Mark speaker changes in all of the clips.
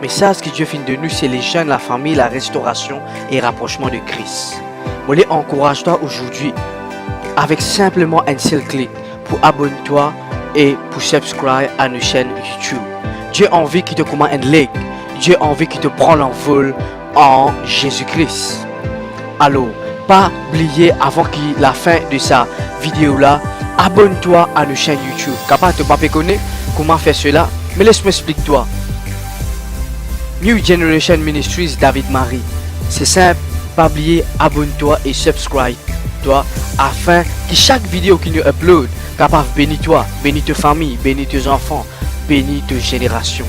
Speaker 1: Message que Dieu fait de nous, c'est les jeunes, la famille, la restauration et rapprochement de Christ. Je les encourage toi aujourd'hui avec simplement un seul clic pour abonner-toi et pour subscribe à nos chaînes YouTube. Dieu a envie qu'il te commande un like. Dieu a envie qu'il te prenne l'envol en Jésus-Christ. Alors, pas oublier avant la fin de sa vidéo là, abonne-toi à nos chaînes YouTube. Capable de pas connaître comment faire cela, mais laisse-moi expliquer toi. New Generation Ministries David Marie. C'est simple, pas oublier, abonne-toi et subscribe-toi afin que chaque vidéo que nous upload capable bénir toi, bénir ta famille, bénir tes enfants, bénir ta génération.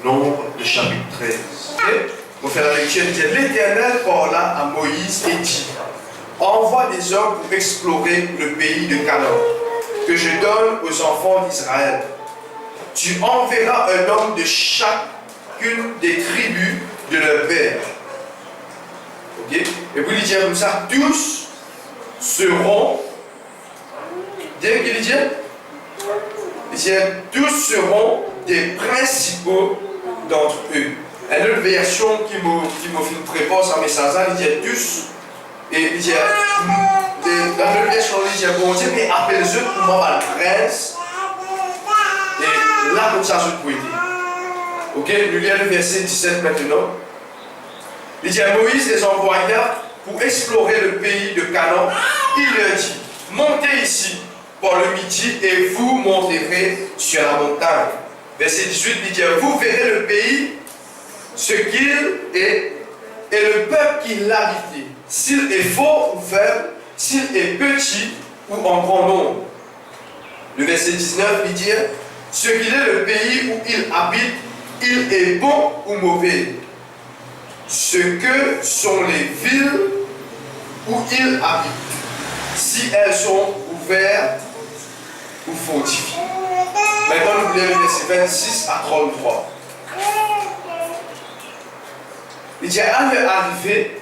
Speaker 2: Nombre, le chapitre 13. Pour faire la lecture, il dit l'Éternel parla à Moïse et dit envoie des hommes pour explorer le pays de Canaan, que je donne aux enfants d'Israël. Tu enverras un homme de chacune des tribus de leur père. Ok? Et puis il dit comme ça tous seront. Dès qu'il dit tous seront des principaux d'entre eux. Une autre version qui me prépare ce message-là, il dit tous, et il dit, dans l'autre version, il dit, bon Dieu, mais appelle-eux pour moi le prince, et là, comme ça, je peux dire. Ok, nous lisons le verset 17 maintenant. Il dit, Moïse les envoya pour explorer le pays de Canaan. Il leur dit, montez ici par le midi et vous monterez sur la montagne. Verset 18, il dit, vous verrez le pays, ce qu'il est, et le peuple qui l'habite, s'il est fort ou faible, s'il est petit ou en grand nombre. Le verset 19, il dit, ce qu'il est le pays où il habite, il est bon ou mauvais. Ce que sont les villes où il habite, si elles sont ouvertes ou fortifiées. Maintenant, nous lisons le verset 26 à 33. Il dit à leur arrivée,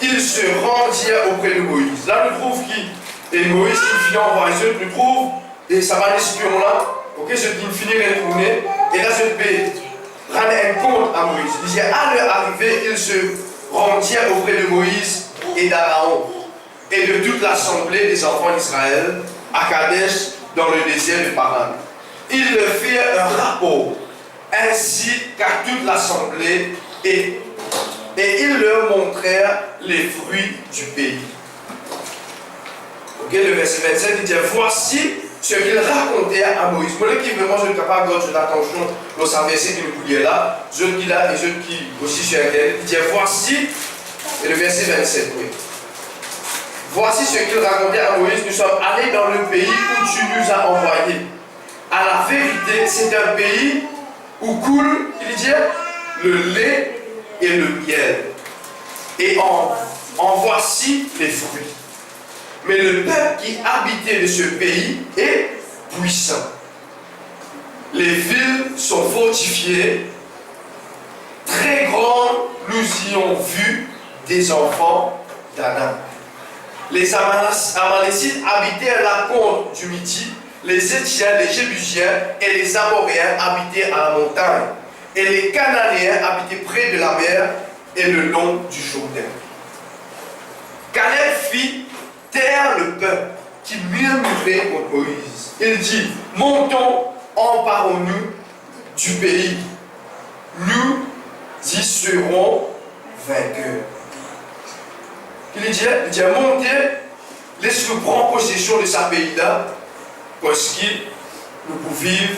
Speaker 2: ils se rendirent auprès de Moïse. Là, nous trouvons qui et Moïse qui finit en voiture, nous trouve et ça va l'espion là, ok, ce qui finit de tourner, et là, je peux rendre un compte à Moïse. Il dit à leur arrivée, ils se rendirent auprès de Moïse et d'Aaron et de toute l'assemblée des enfants d'Israël à Kadesh dans le désert de Paran. Ils leur firent un rapport ainsi qu'à toute l'assemblée et ils leur montrèrent les fruits du pays. Ok, le verset 27, il dit voici ce qu'ils racontèrent à Moïse. Moi, qui vraiment, je suis capable de votre attention dans sa verset qui nous couliez là, je qui là et je qui aussi sur Internet, il dit voici, et le verset 27, oui. Voici ce qu'ils racontèrent à Moïse, nous sommes allés dans le pays où tu nous as envoyés. À la vérité, c'est un pays où coule, il dit, le lait et le miel. Et en voici les fruits. Mais le peuple qui habitait de ce pays est puissant. Les villes sont fortifiées, très grandes, nous y avons vu des enfants d'Adam. Les Amalécites habitaient à la côte du Midi, les Étiens, les Jébusiens et les Amoréens habitaient à la montagne, et les Cananéens habitaient près de la mer et le long du Jourdain. Caleb fit taire le peuple qui murmurait contre Moïse. Il dit, montons, emparons-nous du pays. Nous y serons vainqueurs. Il dit, montez, laisse-nous prendre possession de ce pays-là, parce que nous pouvons vivre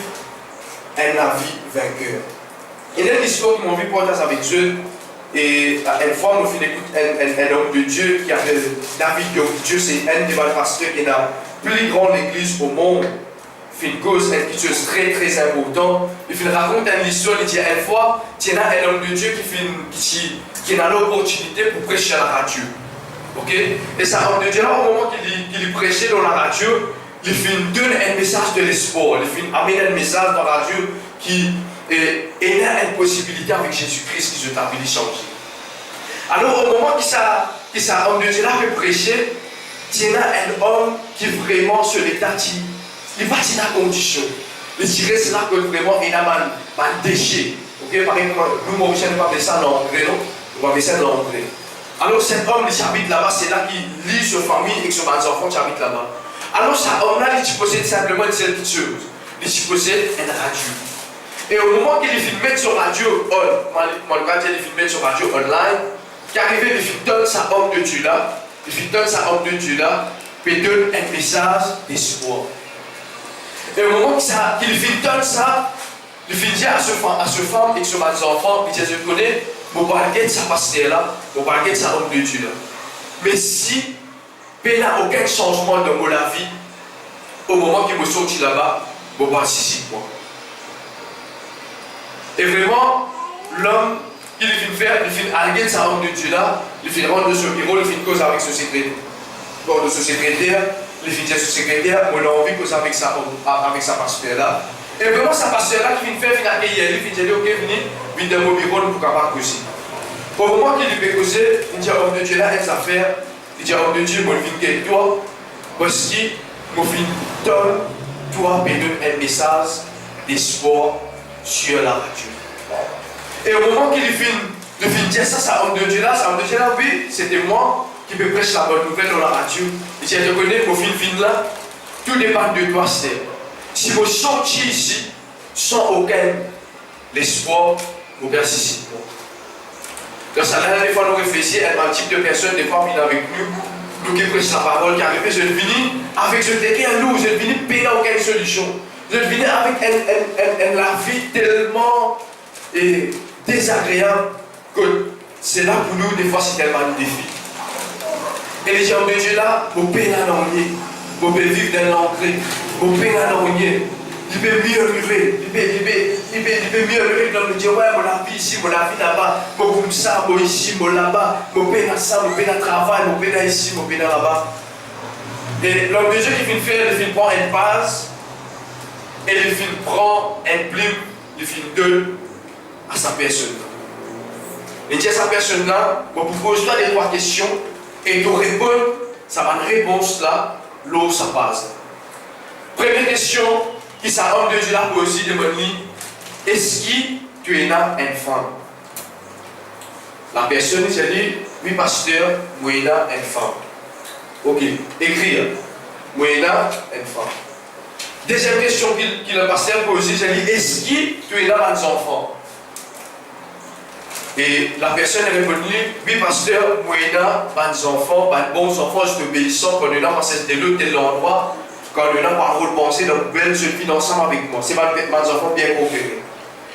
Speaker 2: un avis vainqueur. Il y a une histoire qui m'a envie de partager avec Dieu. Et une fois, nous avons écouté un homme de Dieu qui appelle David. Dieu, c'est un des pasteurs qui est la plus grande église au monde. Il fait une cause, quelque chose de très très important. Il raconte une histoire. Il dit une fois, il y a un homme de Dieu qui a l'opportunité pour prêcher à la radio. Ok? Et ça, homme de Dieu, là, au moment qu'il prêchait dans la radio, il donne un message de l'espoir. Il amène un message dans la radio qui Et il y a une possibilité avec Jésus-Christ qui se t'appelle changer. Alors au moment que ça homme de Dieu là veut prêcher, il y a un homme qui vraiment sur l'état il va dans la condition. Il dirait c'est là que vraiment il a un déchet. Ok, par exemple, nous Mauriciens ne pas faire ça dans l'anglais, non? On va faire ça dans l'anglais. Alors cet homme qui habite là-bas, c'est là qu'il lit sa famille et que ses enfants qui habitent là-bas. Alors cet homme-là, il possède simplement une seule petite chose. Il possède une radio. Et au moment qu'il filmait sur radio il filmait sur radio online, qui arrivait, il donne sa homme de Dieu là, il donne sa homme de Dieu là, puis il donne un message d'espoir. Et au moment qu'il donne ça, il dit à ce femme et à ses enfants, il dit, je connais, mon barquette, ça passe là, mon barquette, ça homme de Dieu là. Mais si il n'y a aucun changement dans la vie, au moment qu'il me sortit là-bas, je vais participer moi. Et vraiment, l'homme, il vient alléguer sa homme de Dieu là, il vient rendre ce bureau, il vient cause avec ce secrétaire. Bon, de ce secrétaire, il vient dire ce secrétaire, moi j'ai envie de cause avec sa pasteur là. Et vraiment, sa pasteur là qui vient faire, il vient accueillir, il vient dire, ok, venez dans mon bureau pour capable causer. Au moment qu'il veut causer, il dit, homme de Dieu là, il affaires, il dit, homme de Dieu, moi je viens avec toi, parce que moi je donne toi un message d'espoir sur la radio. Et au moment qu'il finit dire ça, ça homme de Dieu là, oui, c'était moi qui me prêche la bonne nouvelle dans la radio. Il dit, je connais, mon film là, tout dépend de toi, c'est. Si vous sortez ici, sans aucun espoir, vous perdez ici. Dans sa dernière fois, nous réfléchissons à un type de personne, des fois, viennent avec nous qui prêchent la parole, qui arrive, je finis avec ce terrain lourd, je finis payer aucune solution. Je finis avec la vie tellement désagréable que c'est là pour nous, des fois, c'est tellement un défi. Et les gens de Dieu là, vous payez la langue, vous pouvez vivre dans l'entrée, vous payez la langue. Il peut murmurer, il peut murmurer dans le dire, ouais, mon la vie ici, mon la vie là-bas, mon comme ça, mon ici, mon là-bas, mon peine à ça, mon peine à travail, mon peine à ici, mon peine à là-bas. Et l'homme de Dieu qui vient faire, il prend une base, et il prend un plume, il donne à sa personne. Il dit à sa personne là, vous poser toi des trois questions, et tu réponds, ça va une réponse là, l'eau, ça passe. Première question, qui s'est homme de Dieu là posé de mon lit, est-ce que tu es là une femme? La personne il dit, oui pasteur, moi je suis là une femme. Ok, écrire, moi je suis là une femme. Deuxième question que le pasteur posé, il dit, est-ce que tu es là des enfants? Et la personne a répondu, oui pasteur, moi je suis là des enfants, des bons enfants, je suis obéissant, quand on est là, parce que c'est de tel endroit. Quand on a par rôle pensé, donc vous pouvez se finir ensemble avec moi. C'est mes enfants bien conférés.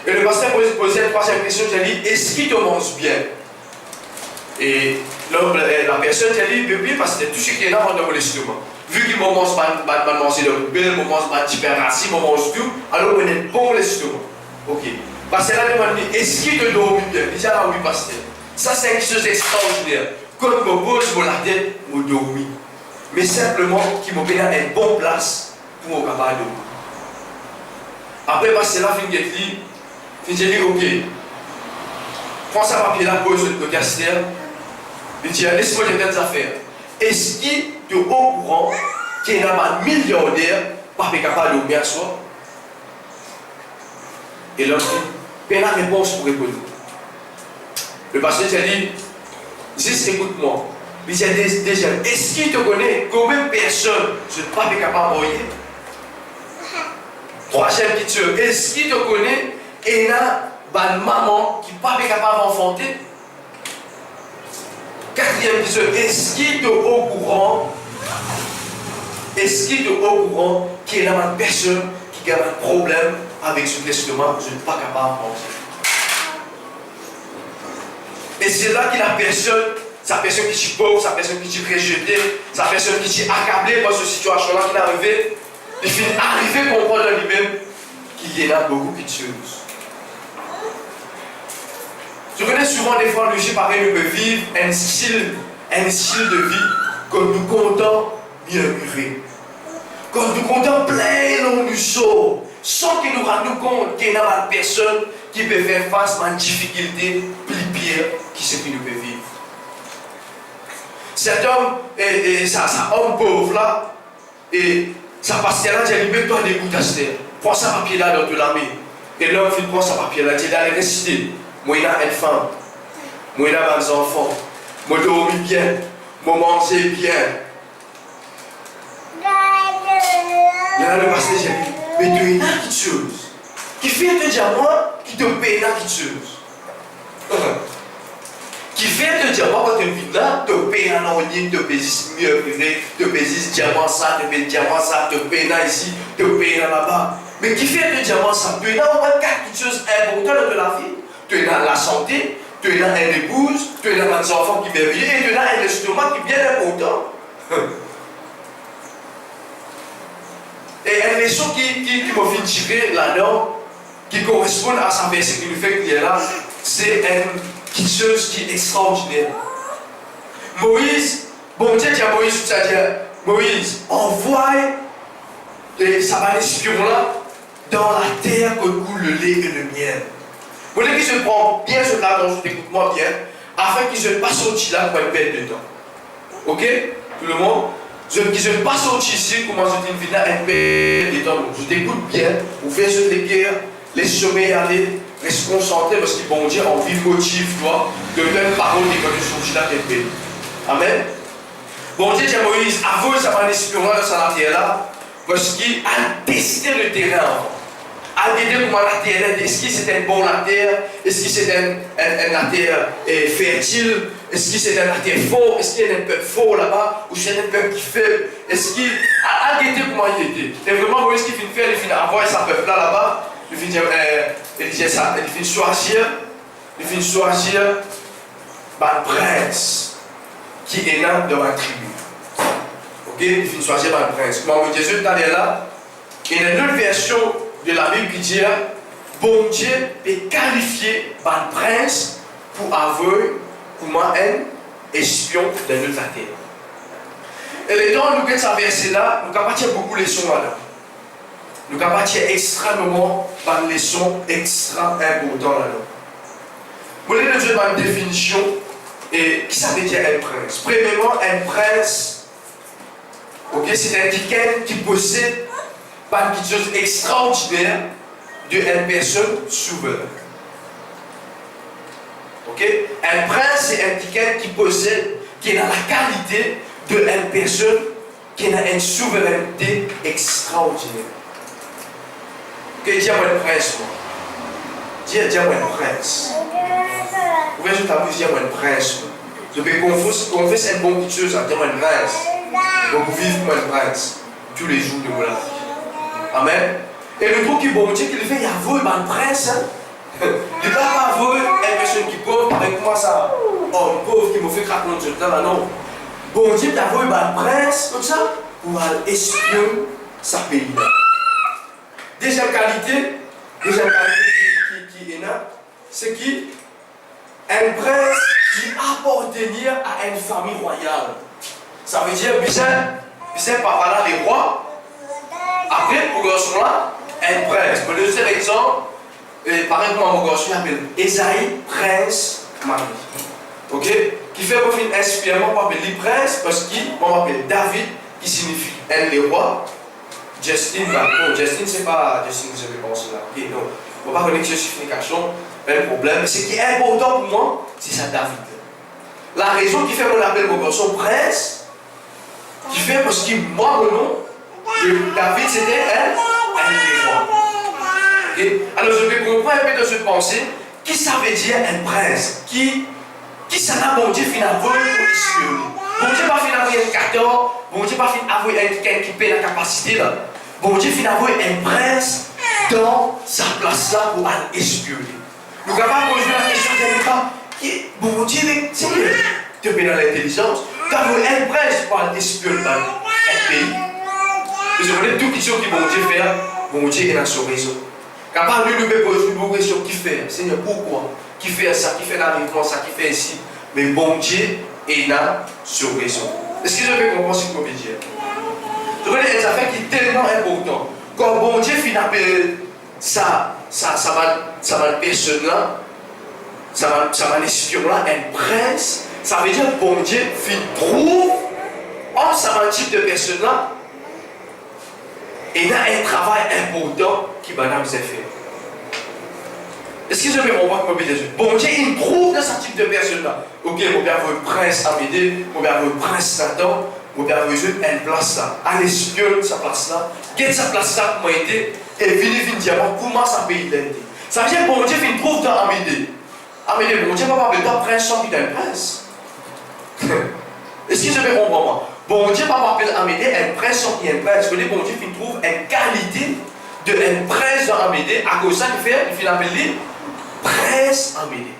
Speaker 2: Et le pasteur posait la troisième question, il a dit, est-ce qu'il te mange bien? Et la personne a dit, oui, parce que tout ce qui est là dans mon estomac. Vu qu'il me mange pas de manger de poubelle, me mange pas de hyperacide, me mange tout, alors on est bon l'estomac. Ok. Parce que là, il m'a dit, est-ce qu'il te dort bien? Il dit, ah oui, pasteur. Ça, c'est une chose extraordinaire. Quand je me pose sur la tête, je dormir. Mais simplement qu'il m'a donné une bonne place pour me capable de. Après, parce que là, je dis, ok, prends ça papier là, pose le casteur, il dit, laisse-moi les petites affaires. Est-ce que tu es au courant qu'il y a un milliardaire pas capable de dormir à soi? Et l'autre dit, la réponse pour répondre. Le pasteur a dit, juste écoute-moi. Il y a des gens, est-ce qu'il te connaît combien de personnes ne sont pas capables de mourir? Troisième question, est-ce qu'il te connaît et il y a une maman qui n'est pas capable d'enfanter? Quatrième question, est-ce qu'il est au courant? Est-ce qu'il est au courant qu'il y a une personne qui a un problème avec ce testament, je ne suis pas capable d'enfanter? Et c'est là que la personne, sa personne qui est pauvre, sa personne qui est rejetée, sa personne qui est accablée par cette situation-là qui est arrivée, il finit arriver à comprendre en lui-même qu'il y en a beaucoup de choses. Je connais souvent des fois, le pareil, nous peut vivre un style de vie comme nous comptons murmurer. Comme nous comptons plein long du saut. sans que nous rendions compte qu'il y a une personne qui peut faire face à une difficulté plus pire que ce que nous pouvons vivre. Cet homme, ça homme pauvre là, et sa pasteur là, dit mets-toi debout ta terre, prends sa papier là dans la main. Et l'homme fait prendre sa papier là, il dit allez réciter. Moi il a une femme, moi il a des enfants, moi je dors bien, moi mange bien. Là le pasteur dit, mais tu es là quelque chose. Qui fait te dire moi, qui te paye là quelque chose. Qui fait te dire moi quand tu vis là, te paye un en ligne, te paye mieux, te paye diamant ça, te paye diamant ça, te paye là ici, te paye là là-bas. Mais qui fait te dire moi ça, tu es là au moins quelque chose d'important de la vie. Tu es dans la santé, tu es dans une épouse, tu es dans des enfants qui viennent vivre, et tu es dans un estomac qui est bien important. Et une leçon qui m'a fait tirer là-dedans, qui correspond à sa verset qui nous fait qu'il est là, c'est quelque chose qui est extraordinaire. Moïse, bon Dieu dit à Moïse, c'est-à-dire, Moïse, envoie ça va l'espion là dans la terre que coule le lait et le miel. Vous voulez qu'il se prenne bien ce là, donc écoute-moi bien, afin qu'il se passe au là pour une perte de temps. Ok? Tout le monde? Qu'il se passe au ici, comment je dis une vie là, une perte de temps. Je t'écoute bien, vous faites ce guerre, laissez-moi aller, reste concentré parce que bon Dieu, en vie motive, toi, de telles paroles qui quand tu sortis là, t'es paix. Amen. Bon Dieu dit à Moïse, avoue ça va l'espion là, dans sa terre là, parce qu'il a testé le terrain. A guider comment la terre est, est-ce que c'est un bon la terre, est-ce que c'est la terre fertile, est-ce que c'est la terre fort, est-ce qu'il y a un peuple fort là-bas, ou c'est un peuple qui fait, est-ce qu'il a guidé comment il était. Et vraiment, Moïse qui finit faire, il finit avoir sa peuple là-bas, il finit ça, il finit choisir un prince qui est là dans la tribu. Ok, il finit choisir un prince. Comment Jésus est allé là, il y a une autre version de la Bible qui dit bon Dieu est qualifié par le prince pour avouer comment un espion de notre terre. Et les temps nous avons verset là, nous avons tiré beaucoup de leçons là. Nous avons tiré extrêmement par une leçon extra importante là. Vous voulez nous donner une définition et qui ça veut dire un prince? Premièrement, un prince, ok, c'est un quelqu'un qui possède pas quelque chose d'extraordinaire d'une personne souveraine. Ok? Un prince, c'est un quelqu'un qui possède, qui a la qualité d'une personne qui a une souveraineté extraordinaire. Ok, dis-moi un prince, moi. Dis-moi un prince. Vous voyez, je t'amuse, dis-moi un prince. Je peux confesser un bon quelque chose, dis-moi un prince. Donc, vous vivez comme un prince tous les jours de vos vies. Amen. Et le truc qui est bon Dieu, qu'il fait, il y a vous, un prince. Il ne va pas avouer une personne qui est pauvre, avec moi ça, oh, une pauvre qui m'a fait craquer notre temps là, non. Bon Dieu, t'as avoué un prince, comme ça, pour espionner sa pays là. Deuxième qualité qui est là, c'est qu'un prince qui appartenait à une famille royale. Ça veut dire, bizarre par là, les rois. Après, pour garçon là, un prince. Pour le deuxième exemple, par exemple, mon garçon s'appelle Esaïe, prince Marie. Ok? Qui fait pour finir inspirement, on m'appelle les princes parce qu'on m'appelle David, qui signifie un des rois. Justin, Justin, c'est pas Justin que je vais penser là. Ok, non. On ne va pas connaître cette signification, pas de problème. Mais ce qui est important pour moi, c'est ça David. La raison qui fait qu'on appelle mon garçon prince, qui fait parce que moi, mon nom, David, c'était un des rois. Okay? Alors, je vais comprendre un peu de cette pensée. Qui ça veut dire un prince? Qui ça n'a bon Dieu finalement pour espionner? Bon Dieu pas finalement un 14, bon Dieu pas finalement quelqu'un qui paie la capacité là. Bon Dieu finalement un prince dans sa place là pour aller espionner. Nous avons posé la question de l'État. Bon Dieu, c'est tu paie dans l'intelligence. Tu as un prince pour aller espionner un pays. Vous savez, tout question qui bon Dieu fait, bon Dieu est dans son réseau. Quand lui, nous peut poser une question qui fait, Seigneur, pourquoi? Qui fait ça, qui fait l'arrivement, ça, qui fait ici. Mais bon Dieu est dans son réseau. Est-ce que je peux comprendre ce que je veux dire? Je veux dire, une affaire qui est tellement importante. quand bon Dieu finit appeler ça va personne là, ça va l'espion là, un prince, ça veut dire bon Dieu finit trouve en ça va un type de personne là, et il y a un travail important qui madame s'est fait. Est-ce que je vais comprendre mon bébé? Bon Dieu, il trouve dans ce type de personne-là. Ok, mon père veut prince à m'aider, mon père veut prince Satan, mon père veut juste une place là. Allez, espionne sa place là, quelle sa place là pour m'aider, et venez dire comment ça peut l'aider. Ça veut dire que bon Dieu, il trouve dans Amédée. Amédée, bon Dieu, pas parler d'un prince sans qu'il ait un prince. Est-ce que je vais comprendre moi? Bon Dieu, pas parler d'Amédée, un prince sans qu'il ait un prince. Vous voyez, bon Dieu, il trouve une qualité de un prince dans Amédée, à cause de ça, il fait l'appeler prince Amédée.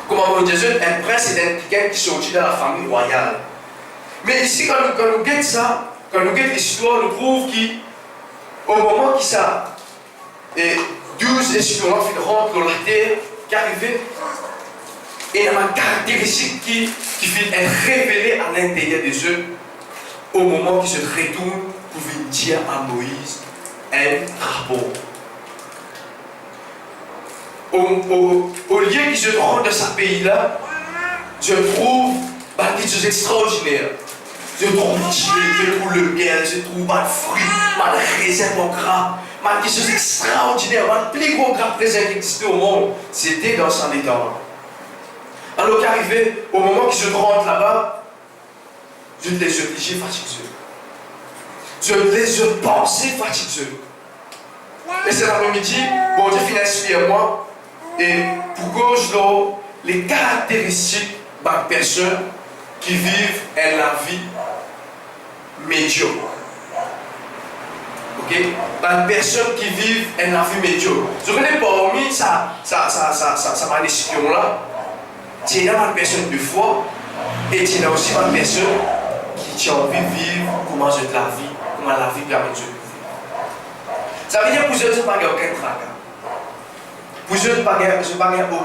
Speaker 2: Comme on dit, un prince c'est quelqu'un qui sortit dans la famille royale. Mais ici, quand nous guettons ça, quand nous guettons l'histoire, nous trouvons qu'au moment qui ça, et 12 espions rentrent dans la terre, qui arrivaient, et il y a une caractéristique qui fait être révélée à l'intérieur des eux, au moment qu'ils se retournent pour venir dire à Moïse un rapport. Au lieu qu'ils se rendent dans ce pays-là, je trouve quelque chose d'extraordinaire. Je trouve le miel, je trouve le fruit, le raisin gras, quelque chose d'extraordinaire, le plus gros gras raisin qui existait au monde, c'était dans son état. Alors qu'arrivé, au moment qu'ils se rendent là-bas, je les ai obligés fatigueux. Je les ai pensés fatigueux. Et cet après-midi, bon Dieu finit inspire moi. Et pour cause de les caractéristiques de personnes qui vivent la vie médiocre. Ok? Des personnes qui vivent la vie médiocre. Je connais parmi ça m'a espion là. Il y a une personne de foi et il y a aussi une personne qui a envie de vivre comment je la vie, comment la vie permet de vivre. Ça veut dire que vous n'avez pas aucun tracas. Vous n'avez pas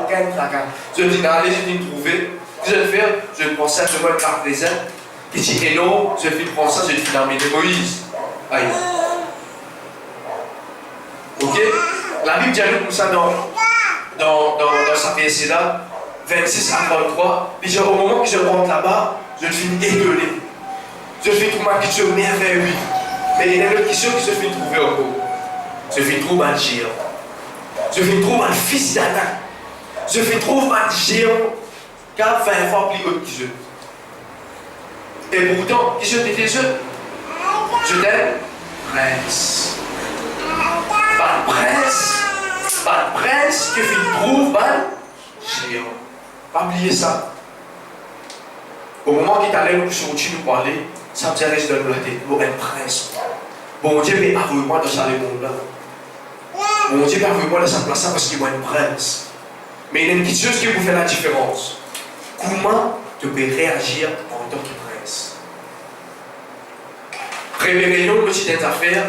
Speaker 2: aucun tracas. Je dis, allez, je vais trouver. Je vais faire, je prends ça, je vois le carte présent. Il dit, et non, je vais prendre ça, je vais l'armée de Moïse. Aïe. Ok? La Bible dit comme ça dans sa verset là, 26 à 33. Il dit, au moment que je rentre là-bas, je suis étonné. Je suis trouvé quelque chose de merveilleux. Mais il y a une autre question qui se fait trouver encore. Je fais trouver un géant. Je fais trouver un fils d'Anak. Je fais trouver un géant qui a 20 fois plus haut que je. Et pourtant, qui je t'étais je? Je t'aime, prince. Pas de prince que je trouve un géant. Pas oublier ça. Au moment qu'il t'allait nous sortir nous parler, ça me dirait de nous la tête. Bon, un prince. Bon Dieu, mais avouez-moi dans ce monde-là. Bon Dieu, avouez-moi dans sa place parce qu'il y a un prince. Mais il y a une petite chose qui vous fait la différence. Comment tu peux réagir en tant que prince? Révélez-nous une petite affaire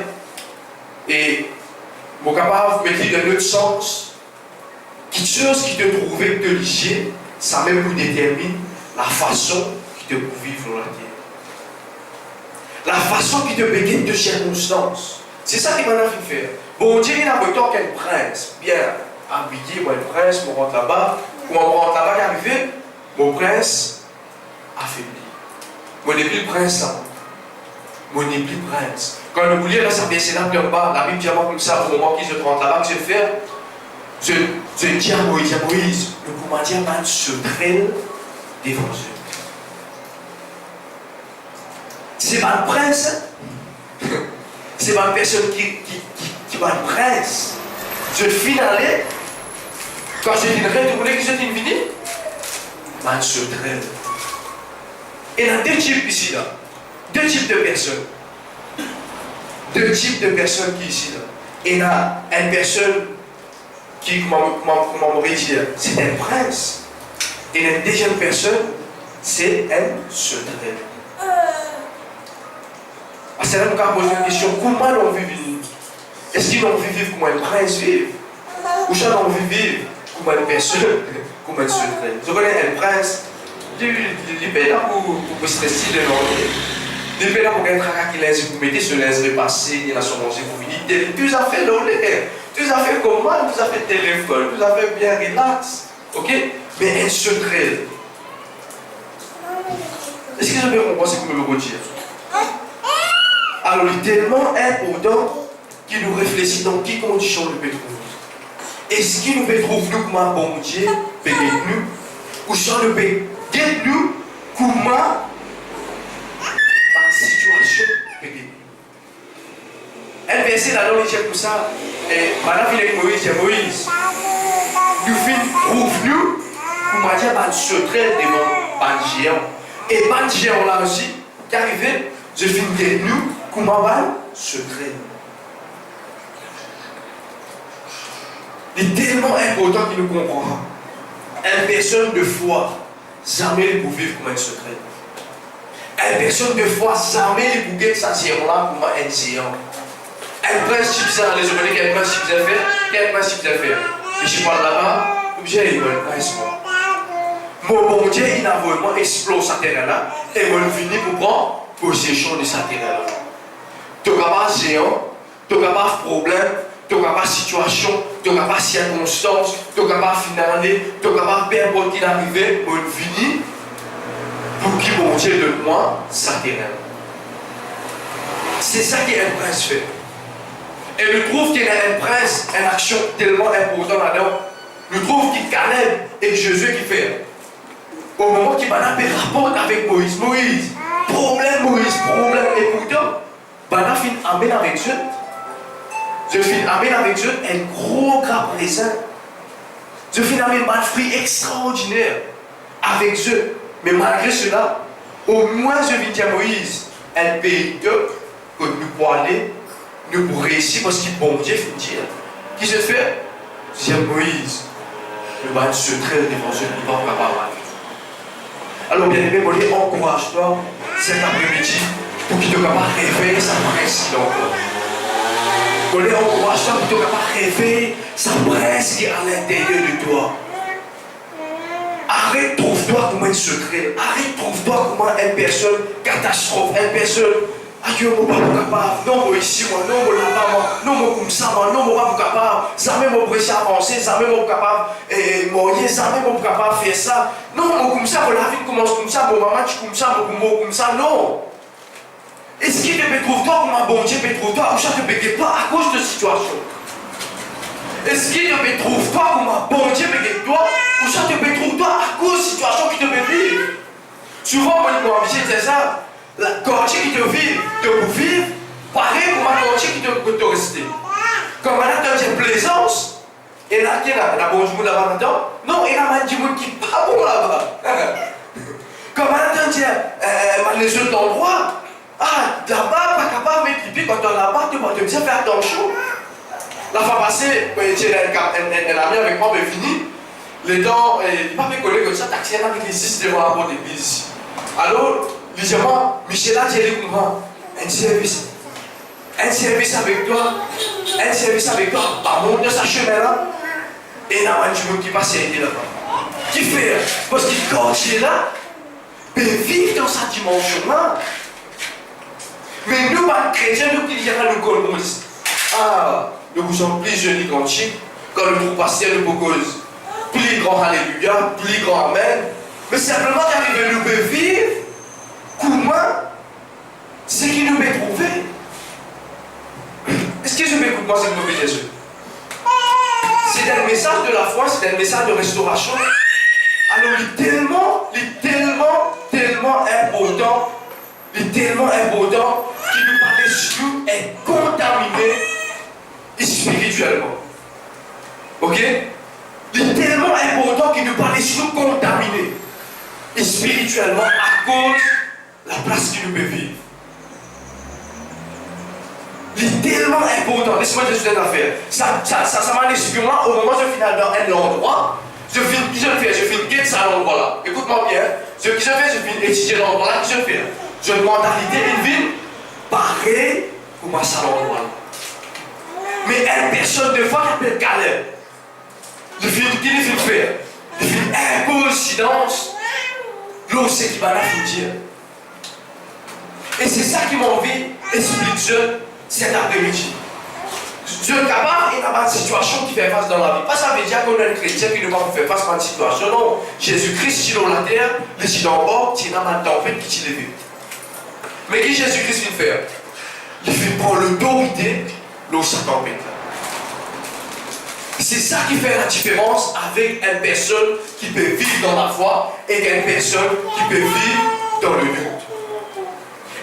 Speaker 2: et vous capable de mettre dans notre sens. Quelque chose qui te trouve que te lier, ça même vous détermine la façon qui te pour vivre dans la terre. La façon qui te bégaye de circonstances. C'est ça qu'il m'a fait faire. Bon Dieu, il a autant qu'un prince. Bien habillé, moi, un prince, on rentre là-bas. Quand on rentre là-bas, il est arrivé, mon prince affaibli. Moi, n'est plus le prince là. Moi, n'est plus le prince. Quand on voulait, là, ça baissait là, en bas. La Bible dit comme ça, au moment qu'il se rentre là-bas, que je vais faire, je dis à Moïse, le commandant va se traîner devant eux. C'est pas le prince. C'est pas une personne qui va le prince. Je finis d'aller. Quand je viendrai, tu voulais que je vienne venir? Man se traîne. Et il y a deux types ici là. Deux types de personnes. Deux types de personnes qui ici là. Il y a une personne qui, comment on pourrait dire, c'est un prince. Et il y a une deuxième personne, c'est un secret. C'est là qu'on pose une question, comment l'on vit vivre? Est-ce qu'ils l'ont vu vivre comme un prince vivre? Ou ça l'ont vu vivre comme une personne, comme un secret? Je connais un prince, il est là pour stresser de l'enlever. Les pères pour être à qui laisse, vous mettez ce laisse repasser, il y a son manger, vous dites, tu as fait l'honneur, tu as fait comment, tu as fait téléphone, tu as fait bien relax. Ok? Mais elle se crée. Est-ce que je peux comprendre ce que je veux dire? Alors, il est tellement important qu'il nous réfléchit dans quelles conditions nous peut trouver. Est-ce qu'il nous peut trouver nous comme un bon Dieu, peut-être nous, ou si nous peut être nous comme une situation, peut-être. Un verset là-dedans, il dit pour ça, et maintenant, il est Moïse, Moïse. Nous trouve-nous comme un Dieu, un secret devant un géant. Et un géant là aussi, qui arrive, je finis de nous comme un secret. Il est tellement important qu'il nous comprend. Une personne de foi, jamais ne peut vivre comme un secret. Une personne de foi, jamais ne peut être sa géant-là comme un géant. Un principe, ça, les hommes, quel principe vous avez fait? Quel principe vous avez fait? Et je parle là-bas, l'objet est bon, mon bon Dieu, il a vraiment explosé sa terre-là, et il va venir pour prendre possession de sa terre-là. Tu n'as pas géant, tu n'as pas problème, tu n'as pas situation, tu n'as pas circonstance, tu n'as pas finalité, tu n'as pas peu importe qui arrive, pour venir pour qui mon Dieu de moi sa terre. C'est ça qui est un prince fait. Et je trouve qu'il y a un prince, une action tellement importante là-dedans. Je trouve qu'il Caleb et Josué qui fait. Au moment qu'il va faire rapport avec Moïse, problème, et pourtant, Bana fin amène avec Dieu. Je fin amène avec Dieu un gros grappe raisin. Je fin amène un fruit extraordinaire avec Dieu. Mais malgré cela, au moins je viens dire à Moïse, un pays que nous pouvons aller, nous pouvons réussir parce qu'il bon Dieu faut dire. Qui se fait? Je dis à Moïse, le mal se traite devant Dieu, il va pas parler. Alors bien aimé, moi encourage-toi cet après-midi pour qu'il te capable réveiller sa presse dans toi. Moi encourage-toi pour qu'il te capable réveiller sa presse qui est à l'intérieur de toi. Arrête, trouve-toi comme un secret. Arrête, trouve-toi comme une personne catastrophe, une personne. Adieu, mon papa capable. Non, moi ici, moi, non, moi là-bas, moi. Non, moi comme ça, moi, non, moi pas capable. Jamais moi prêcher avancer, jamais moi capable. Mourir, jamais moi capable faire ça. Non, moi comme ça, moi la vie commence comme ça, moi maman, tu comme ça, moi comme ça, non. Est-ce qu'il te peut trouver toi comme un bon Dieu peut trouver toi ou ça te peut pas à cause de situation? Est-ce qu'il te peut trouver toi comme un bon Dieu peut toi ou ça te peut trouver toi à cause de situation qui te peut vivre? Souvent, moi, je dis ça. La quartier qui te vit, te pour vivre, pareil comme un quartier qui te rester. Comme on a une plaisance, et là, il y a bon monde là-bas maintenant. Non, il y a un monde qui n'est pas bon là-bas. Comme on a les autres endroits, là-bas, pas capable de mettre les pieds quand tu es là-bas, tu vas te dire faire attention. La fois passée, elle a mis avec moi, mais fini. Les dents, il ne pas mes collègues comme ça, taxi avec les 6 devant la porte d'église. Alors, Légèrement, Michel a dit comment un service avec toi, par monter sa chemin là, et il y a un monde qui passe et là-bas. Qui fait? Parce qu'il est là, mais vivre dans sa dimension là. Mais nous, les chrétiens, nous qui disons nous connaissons. Nous sommes plus jolis qu'en Chine, quand le groupe pasteur nous propose plus grand Alléluia, plus grand Amen. Mais simplement d'arriver nous peut vivre. Comment? C'est qui nous peut trouver. Est-ce que je m'écoute moi, c'est que nous fait Jésus? C'est un message de la foi, c'est un message de restauration. Alors il est tellement important, qu'il nous parle sur nous est contaminé spirituellement. Ok? Il est tellement important qu'il nous parle sur nous contaminé spirituellement à cause la place qu'il nous peut vivre. Il est tellement important. Laissez-moi te dire une affaire. Ça m'a inspiré moi au moment où je finis dans un endroit. Je finis guette ça à l'endroit là. Écoute-moi bien. Ce que je finis étudier l'endroit là. Qu'est-ce que je fais? J'ai une mentalité, une ville pareille comme à cet endroit là. Mais une personne de foi qui appelle Caleb. Je finis faire. Je finis impose silence. L'eau c'est qui va la dire. Et c'est ça qui m'a envie d'expliquer Dieu cet après-midi. Dieu est capable, il n'a pas de situation qui fait face dans la vie. Pas ça veut dire qu'on est un chrétien qui ne va pas faire face à une situation. Non. Jésus-Christ, il est dans la terre, il est en bas, il n'a pas de tempête qui t'y levé. Mais qui Jésus-Christ il fait? Il fait prendre l'autorité de cette tempête. C'est ça qui fait la différence avec une personne qui peut vivre dans la foi et une personne qui peut vivre dans le doute.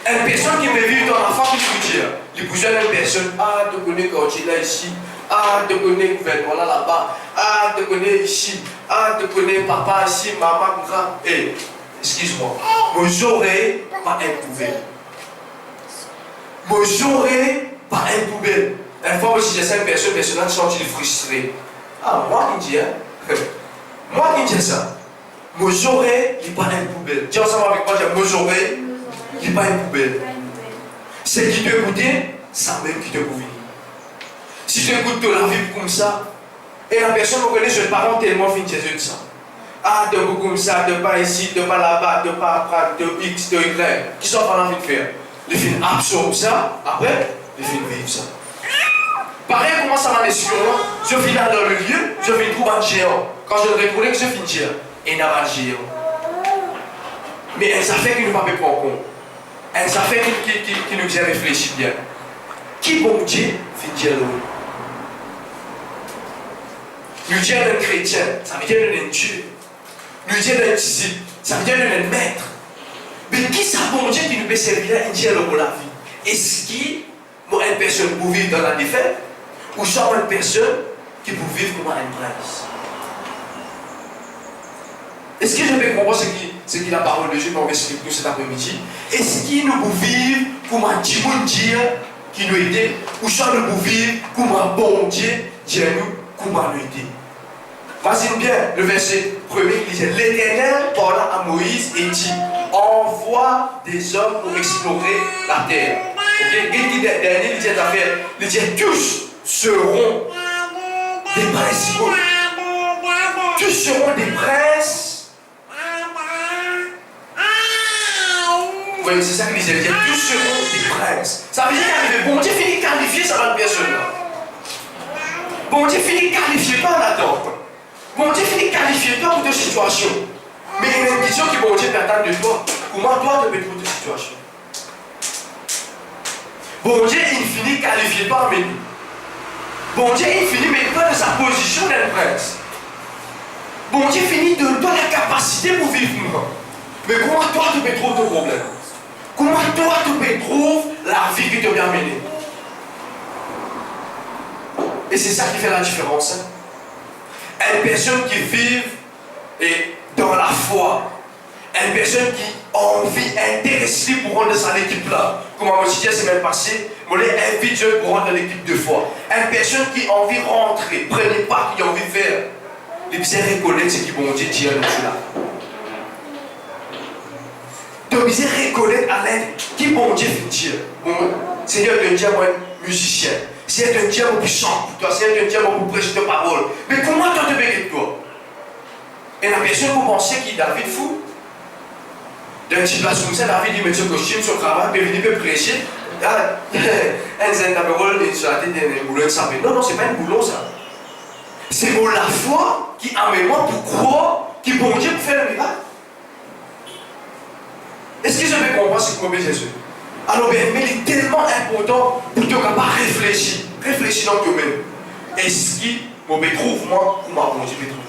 Speaker 2: Une personne qui peut vivre dans la foi, qui peut dire, il peut dire à une personne, ah, tu connais quand tu es là ici, ah, tu connais le gouvernement là-bas, ah, tu connais ici, ah, tu connais papa ici, maman, grand. Hé, excuse-moi, mes oreilles, pas un poubelle. Mes oreilles, pas un poubelle. Une fois aussi, j'ai cette personne, personnage senti frustré. Ah, moi qui dis, hein? Moi qui dis ça. Mes oreilles, il n'est pas une poubelle. Dis ensemble avec moi, j'ai mes oreilles, il n'est pas une poubelle. C'est qui te écouter, ça même qui te gouverne. Si tu écoutes la vie comme ça, et la personne me connaît, je ne parle pas tellement fin de Jésus de ça. Ah, de comme ça, de pas ici, de pas là-bas, de pas apprendre, de X, de Y. Qui sont pas envie de faire? Les films absorbent ça, après, les films vivent ça. Pareil, comment ça va les sur moi? Je finis dans le lieu, je finis trouver un géant. Quand je le retrouve, je finis géant. Et il n'y a pas de géant. Mais elles affaires qui ne pas prendre en compte. Elles affaires qui nous faisait réfléchir bien. Qui bon Dieu finit Dieu l'homme? Nous disons un chrétien, ça veut dire un Dieu. Nous disons un disciple, ça veut dire un maître. Mais qui ça bon Dieu qui nous peut servir un Dieu pour la vie? Est-ce qu'il moi une personne pour vivre dans la défaite? Ou soit une personne qui peut vivre comme un prince? Est-ce que je peux comprendre ce qui la parole de Dieu qu'on va expliquer nous cet après-midi? Est-ce qu'il nous peut vivre comme un Dieu qui nous aide? Ou soit nous peut vivre comme un bon Dieu, Dieu nous, comme nous aide? Voici bien le verset premier qui disait: L'Éternel parla à Moïse et dit: envoie des hommes pour explorer la terre. Ok? Et dernier, il dit d'affaire, il dit tous seront des principaux. Tous seront des princes. Vous voyez, c'est ça qu'il disait. Il dit tous seront des princes. Ça veut dire qu'arriver, bon Dieu finit de qualifier ça va personne-là. Bon Dieu finit de qualifier pas là-dedans. Bon Dieu finit de qualifier toi pour ta situation. Mais il y a une question qui bon Dieu peut attendre de toi. Comment toi tu peux trouver ta situation? Bon Dieu, il finit de qualifier toi, mais bon Dieu, il finit de mettre toi dans sa position d'un prince. Bon Dieu finit de donner la capacité pour vivre. Mais comment toi tu peux trouver ton problème? Comment toi tu peux trouver la vie qui te vient mener? Et c'est ça qui fait la différence. Hein? Une personne qui vit dans la foi, une personne qui a envie, intéressée pour rendre dans l'équipe là. Comme on dit la semaine passée, on invite Dieu pour rendre dans l'équipe de foi. Une personne qui a envie de rentrer, prenez pas, qui a envie de faire. Les bien reconnaître ce qui bon Dieu dit à nous là. Donc, bien reconnaître à l'aide qui bon Dieu fait dire. Bon, Seigneur, te dit à moi, musicien. C'est un Dieu qui chante pour toi, c'est un Dieu qui prêche ta parole. Mais comment toi te bénis de toi? Et la personne vous pensez qu'il est David fou? Dans une situation comme ça, David dit, mais son costume, son cravate, il peut prêcher. Ah, un parole, il sur la tête d'un boulon de sapin. Non, non, c'est pas un boulon ça. C'est pour la foi qui amène moi pour croire qu'il bon Dieu pour faire le miracle. Est-ce que je vais comprendre ce que vous Jésus? Alors, mais il est tellement important pour te capable réfléchir. Réfléchir dans toi-même. Est-ce qu'il me trouve moi ou ma bon Dieu me trouve?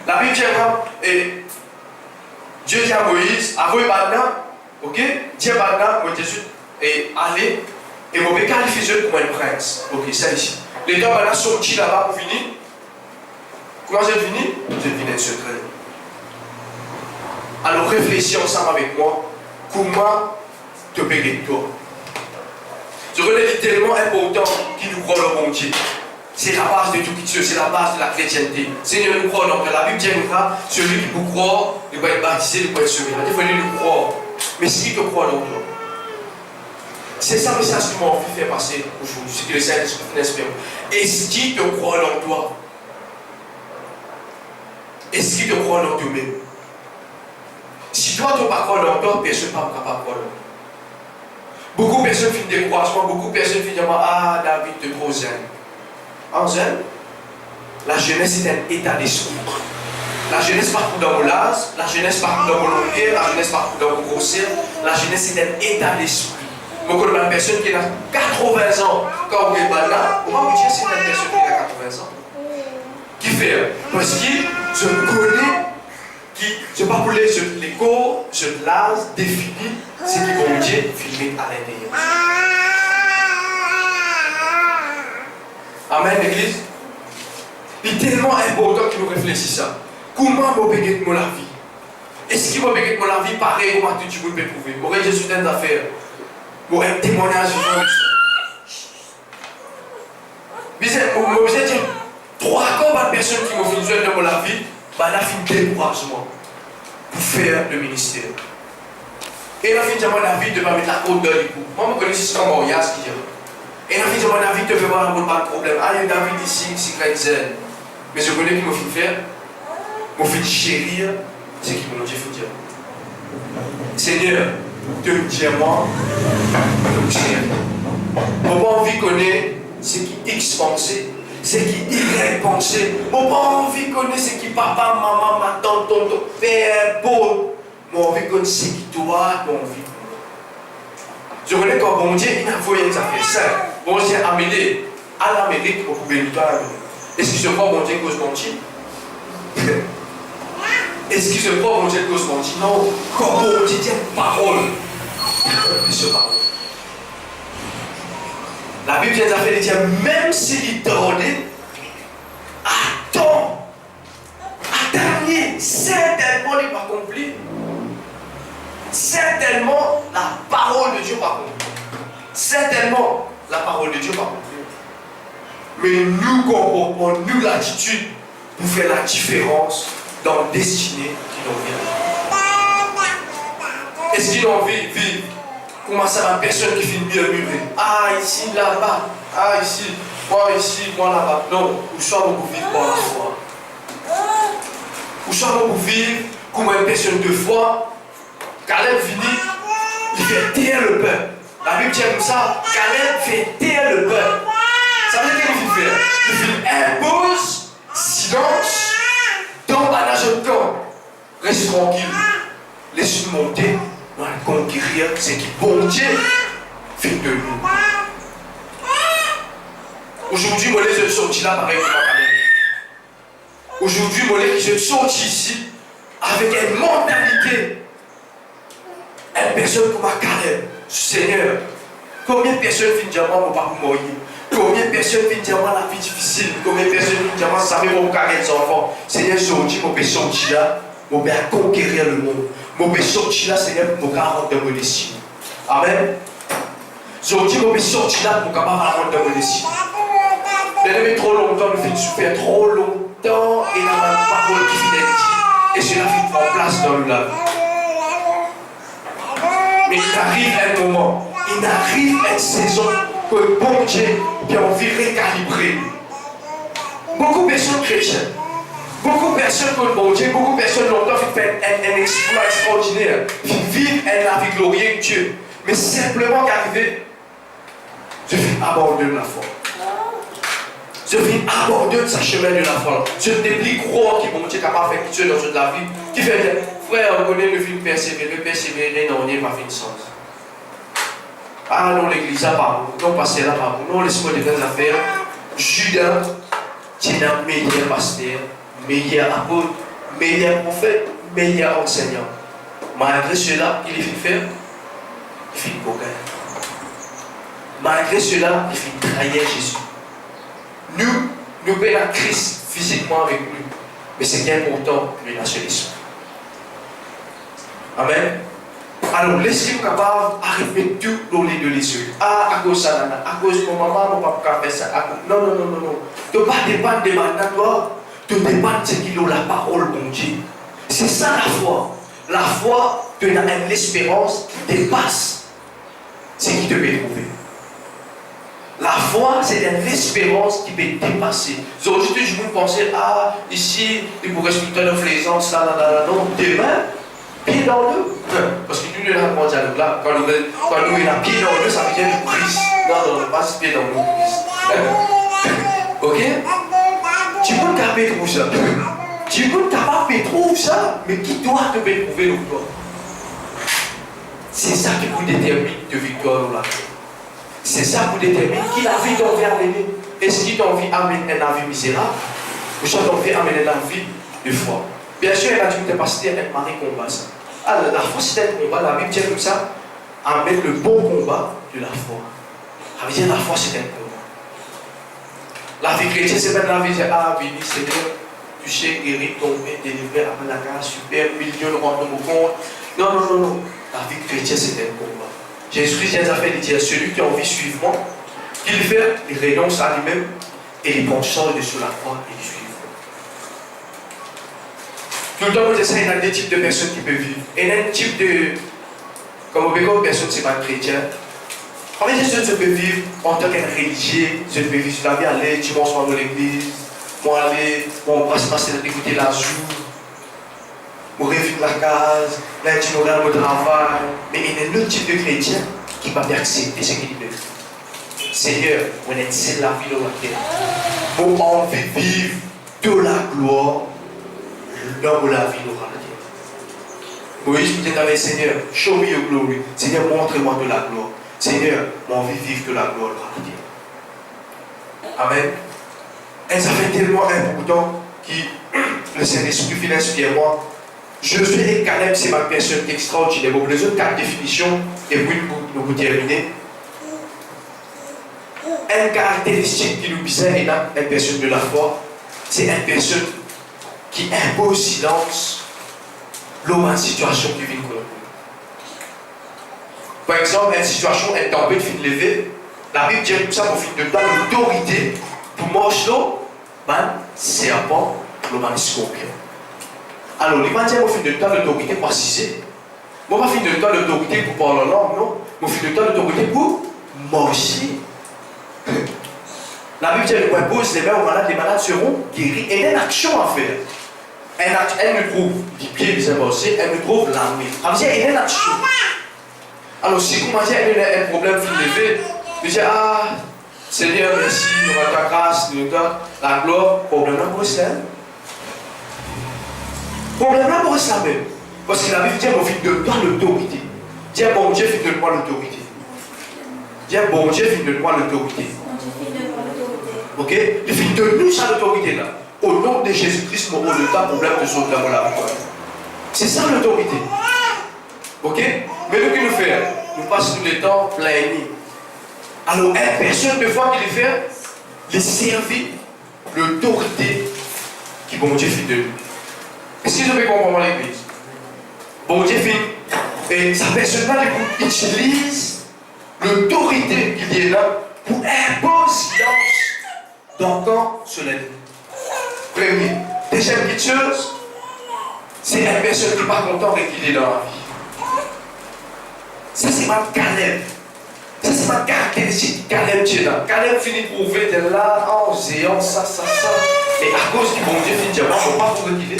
Speaker 2: La Bible dit et Dieu dit à Moïse, avant maintenant, ok? Dieu maintenant, moi Jésus, et allez, et mon qualifier Dieu comme un prince. Ok, ça ici. Les deux maintenant sont qui là-bas pour finir? Comment j'ai fini? J'ai fini de secret. Alors réfléchis ensemble avec moi. Comment te payer toi? Je connais tellement important qui nous croit le bon Dieu. C'est la base de tout Dieu, c'est la base de la chrétienté. Seigneur nous croit, donc la Bible dit nous croit, celui qui vous croit, il va être baptisé, il va être sauvé. Il faut nous croire. Mais si tu crois donc toi. C'est ça le message que m'a envie de faire passer aujourd'hui. C'est que le Seigneur espère. Est-ce qu'il te croit en toi? Est-ce qu'il te croit en toi-même? Si toi tu ne crois pas en toi, personne ne va pas croire en toi. Beaucoup de personnes font des croisements, beaucoup de personnes finissent ah, David, de trop zen. En zen, la jeunesse est un état d'esprit. La jeunesse parcourt dans mon las, la jeunesse parcourt dans mon longueur, la jeunesse parcourt dans mon grosseur. La jeunesse est un état d'esprit. Je connais une personne qui a 80 ans. Quand on est là, on va vous dire c'est une personne qui a 80 ans. Qui fait? Parce que je connais, je ne sais pas pour l'écho, je l'as défini, ce qui vont dire filmer à l'intérieur. Amen, l'église. Il est tellement important que nous réfléchissions. Comment je peux gagner la vie? Est-ce qu'il va gagner la vie pareil comme tout le monde peut prouver? Moi, je suis dans l'affaire. Moi, un témoignage vivant. Mais je dis, 3 quarts de personnes qui m'ont fait dans la vie, elle a fait un découragement pour faire le ministère. Et elle a fait la vie de ne pas mettre la côte dans les coups. Moi, je connais ce comme Orias qui dit. Et elle a fait la vie de ne pas avoir de problème. Ah, il y a David ici, c'est zen. Mais je connais qui m'a fait faire. M'a fait chérir ce qui m'a dit faut dire. Seigneur, te dis à moi, donc Seigneur. Mon pas envie de connaître ce qui X pensait, ce qui Y pensait. Mon pas envie de connaître ce qui papa, maman, ma tante, tonton, père, beau. Mon envie de connaître ce qui toi, ton envie. Je connais quand bon Dieu, il a envoyé des affaires simples. Bon Dieu a amené à l'Amérique pour pouvoir nous parler. Est-ce qu'il se croit bon Dieu cause mentir? Est-ce qu'il se croit bon Dieu cause mentir? Non. Quand bon Dieu dit une parole, il se parle. La Bible vient de dire, même s'il tordait, attends, certainement il va accomplir. Certainement la parole de Dieu va accomplir. Certainement la parole de Dieu va accomplir. Mais nous comportons, nous l'attitude pour faire la différence dans la destinée qui nous vient. Est-ce qu'il a envie de vivre? Comment ça va, personne qui finit mieux muré? Ah, ici, là-bas. Ah, ici, moi, là-bas. Non, où soit vous vivre par la foi. Où soit vous vivre comme une personne de foi. Caleb finit, il fait taire le peuple. La Bible dit comme ça, Caleb fait taire le peuple. Ça veut dire qu'il fait? Il impose silence dans la nage de camp. Reste tranquille. Laisse-nous monter. On va conquérir ce qui bon Dieu fait de nous. Aujourd'hui, moi, je suis sorti là pareil comme Caleb. Aujourd'hui, moi, je suis sorti ici avec une mentalité. Une personne comme Caleb. Seigneur, combien de personnes finissent dire moi, pas pour mourir? Combien de personnes finissent dire moi la vie difficile? Combien de personnes finissent dire moi, ça fait mon carré des enfants? Seigneur, aujourd'hui, moi, je suis sorti là. Je vais conquérir le monde. Je vais sortir là, Seigneur, pour me rendre dans mon destin. Amen. Aujourd'hui, je vais sortir là pour me rendre dans mon destin. Je n'ai trop longtemps, je fais souffrir trop longtemps et la parole qui finit dit. Et cela fait en place dans le lave. Mais il arrive un moment, il arrive une saison que bon Dieu a envie de récalibrer. Beaucoup de personnes chrétiennes. Beaucoup de personnes comme bon Dieu, beaucoup de personnes longtemps font un exploit extraordinaire, vivent un vie glorieux avec Dieu. Mais simplement qu'arriver, je vais abandonner la foi. Je vais abandonner sa chemin de la foi. Je ne plus croire que bon Dieu est capable de faire quelque chose dans la vie. Qui fait, frère, on connaît le film persévérer, non, il n'y a pas fait de sens. Ah non, l'église là pas bon, non, passer là pas bon, non, laisse-moi des grandes affaires. Judas, tu es un meilleur pasteur. Meilleur apôtre, meilleur prophète, meilleur enseignant. Malgré cela, il est fait faire, il fait coquin. Malgré cela, il fait trahir Jésus. Nous payons la Christ physiquement avec nous, mais c'est important de nationalisme. Amen. Alors, laissez-vous capable d'arriver tout dans les deux les yeux. Ah, à cause de ça, à cause de mon maman, mon papa faire ça. Non. Tu ne pas dépendre de maintenant, te dépendre de ce qu'il a la parole, mon Dieu. C'est ça la foi. La foi te donne une espérance qui dépasse ce qui te peut trouver. La foi, c'est une espérance qui peut dépasser. Aujourd'hui, je vous pensais, ah, ici, il pourrait expliquer une flaisance, là. Non, demain, pied dans l'eau. Parce que nous, dans le dialogue là, quand nous avons pied dans l'eau, ça veut dire le Christ. Non, non, pas pied dans l'eau, Christ. Ok? Tu peux taper trouve ça. Tu peux taper trouve ça, mais qui doit te trouver le toi? C'est ça qui vous détermine de victoire ou la vie. C'est ça qui vous détermine qui la vie d'envie amener. Est-ce qu'il t'envie amener une vie misérable ou soit t'envie amener une vie de foi? Bien sûr, il a dit que tu es passé à être marié combat ça. Alors, la foi c'est un combat, la Bible dit comme ça, amène le bon combat de la foi. Ça veut dire la foi c'est un combat. La vie chrétienne, c'est pas la vie, c'est ah, béni, Seigneur, touché, guéri, tombé, délivré, après la grâce, super, million de rentre au compte. Non, non, non, non. La vie chrétienne, c'est un combat. Jésus-Christ vient à dire celui qui a envie de suivre moi, qu'il fait, il renonce à lui-même et il prend charge de sur la croix et il suit. Tout le temps, vous essayez, il y a deux types de personnes qui peuvent vivre. Il y a un type de. Comme vous voyez, personne ne c'est pas chrétien. En fait, je peux vivre en tant qu'un religieux, je peux vivre sur la vie, aller, tu m'en sois dans l'église, moi aller, on va se passer d'écouter la joue, on revient de la case, là tu me regardes au travail. Mais il y a un autre type de chrétien qui va accepter ce qu'il veut. Seigneur, on est seul la vie de la terre. Pour envie de vivre de la gloire, l'homme de la vie de la terre. Moïse peut-être avec Seigneur, show me your glory. Seigneur, montre-moi de la gloire. Seigneur, mon envie de vivre de la gloire de la terre. Amen. Et ça fait tellement important que le Saint-Esprit vient sur moi. Je suis et Caleb, c'est ma personne extraordinaire. Vous les autres 4 définitions, et puis nous vous terminer. Une caractéristique qui nous bizarre et là, une personne de la foi, c'est une personne qui impose silence lors d'une situation qui vient contre nous. Par exemple, une situation, une tempête finit de lever, la Bible dit tout ça pour finir de temps l'autorité pour manger l'eau, serpent, le scorpion. Alors, il m'a dit, moi, je de temps l'autorité pour assister. Moi, je de temps l'autorité pour parler en langue, non. Moi, je de temps l'autorité pour manger. La Bible dit, elle impose les malades seront guéris. Et il y a une action à faire. Elle nous trouve les pieds les avancés, elle nous trouve l'armée. Elle dit, il y a une action. Alors, si vous m'avez dit, il y a un problème qui est levé, je dis, ah, Seigneur, merci, nous avons ta grâce, nous avons la gloire, problème là pour ça. Problème là pour ça même. Parce que la Bible dit, mon fils de toi l'autorité. Dis, bon Dieu, fils de moi l'autorité. Dis, bon Dieu, fils de moi l'autorité. Ok? Il fait de nous sa l'autorité là. Au nom de Jésus-Christ, mon le temps, problème de son dans la victoire. C'est ça l'autorité. Ok? Mais nous qui nous faisons, nous passons tout le temps plein. Alors, une personne de foi qui le fait, les servir l'autorité qui bon Dieu fait de nous. Est-ce que je peux comprendre l'église? Bon Dieu fait, et sa personne-là utilise l'autorité qui est là pour imposer silence dans le temps solennel. Premier. Deuxième petite chose, c'est une personne qui n'est pas contente et qui est dans la vie. Ça, c'est ma Caleb. Ça, c'est ma caractéristique. Caleb, tu es là. Caleb finit de prouver de là, en zéant, ça. Et à cause du bon Dieu, il dit, moi, je ne peux pas vous réguler.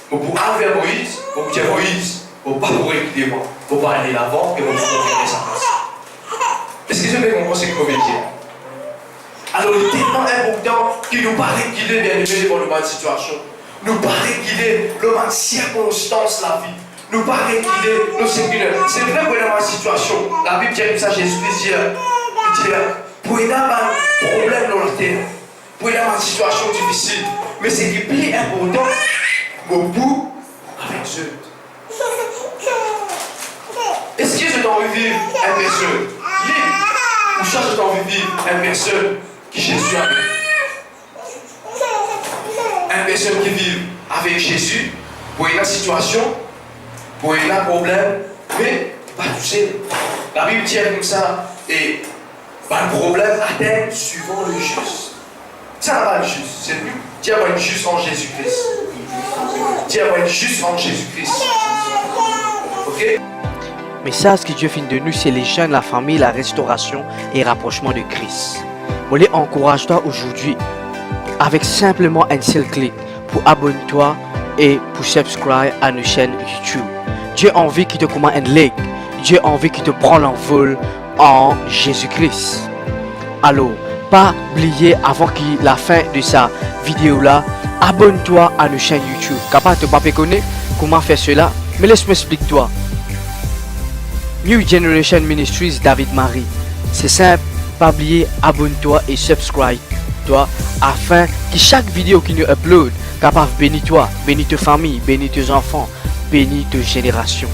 Speaker 2: Pour aller vers Moïse, pour dire Moïse, il ne faut pas vous réguler moi. Il ne faut pas aller l'avant et il faut gagner sa place. Est-ce que je vais comprendre ce que je veux dire? Alors, il est tellement important qu'il nous paraît qu'il est bien élevé devant le mal de situation. Nous paraît qu'il est le mal de circonstance la vie. Nous paraît qu'il est le séculaire. C'est vrai que dans ma situation, la Bible dit comme ça, Jésus-Christ dit, pour y avoir un problème dans la terre, pour y avoir une situation difficile, mais c'est qui est plus important, au bout avec eux. Est-ce que je t'en veux vivre une personne libre ou ça je t'en veux vivre une personne qui Jésus avec? Une personne qui vit avec Jésus pour une situation, pour un problème, mais pas tout seul. La Bible dit comme ça, et le problème atteint suivant le juste. Ça n'a pas le juste, c'est plus. Dis à moi une juste en Jésus-Christ. Dis à moi une juste en Jésus-Christ. Ok?
Speaker 1: Message que Dieu fait de nous, c'est les jeunes, la famille, la restauration et rapprochement de Christ. Je encourage-toi aujourd'hui avec simplement un seul clic pour abonner-toi et pour subscribe à nos chaînes YouTube. Dieu a envie qu'il te commande un leg. Dieu a envie qu'il te prend l'envol en Jésus-Christ. Alors, pas oublier avant la fin de sa vidéo là, abonne-toi à notre chaîne YouTube. Capable de pas connaître comment faire cela, mais laisse-moi expliquer toi. New Generation Ministries David Marie. C'est simple, pas oublier, abonne-toi et subscribe toi afin que chaque vidéo qui nous upload capable bénir toi, bénir ta famille, bénir tes enfants, bénir tes générations.